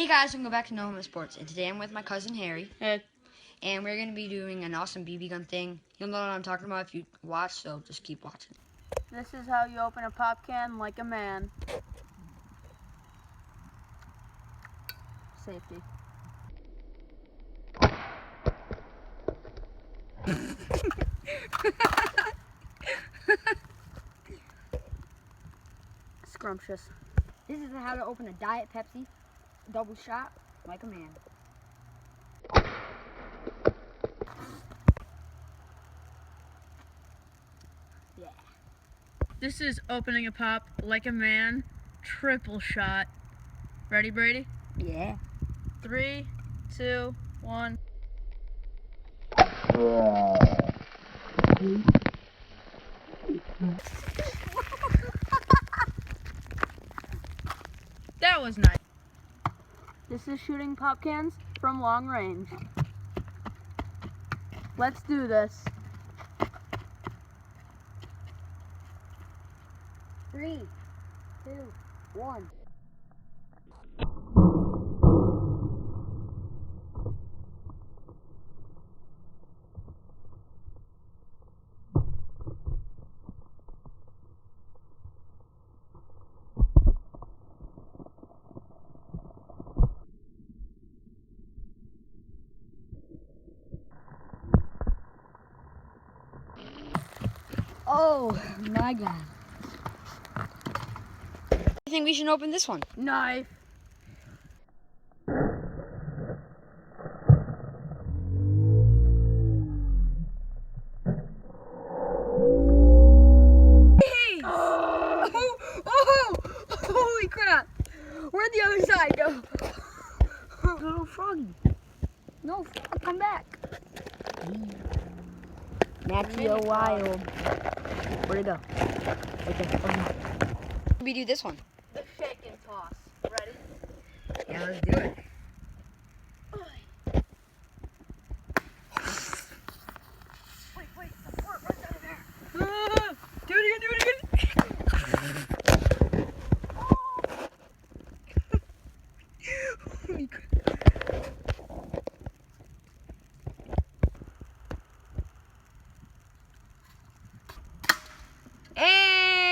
Hey guys, welcome back to No Homo Sports, and today I'm with my cousin Harry. Hey. And we're going to be doing an awesome BB gun thing. You'll know what I'm talking about if you watch, so just keep watching. This is how you open a pop can like a man. Safety. Scrumptious. This is how to open a Diet Pepsi double shot like a man. Yeah. This is opening a pop like a man, triple shot. Ready, Brady? Yeah. 3, 2, 1. That was nice. This is shooting pop cans from long range. Let's do this. 3, 2, 1. Oh my god. I think we should open this one. Knife. Oh! Holy crap! Where'd the other side go? Little froggy. No, frog, come back. Natio Wild. Where'd it go? Right there. Oh, no. We do this one. The shake and toss. Ready? Yeah, let's do it. Wait, the fort runs out of there. Do it again. Holy crap.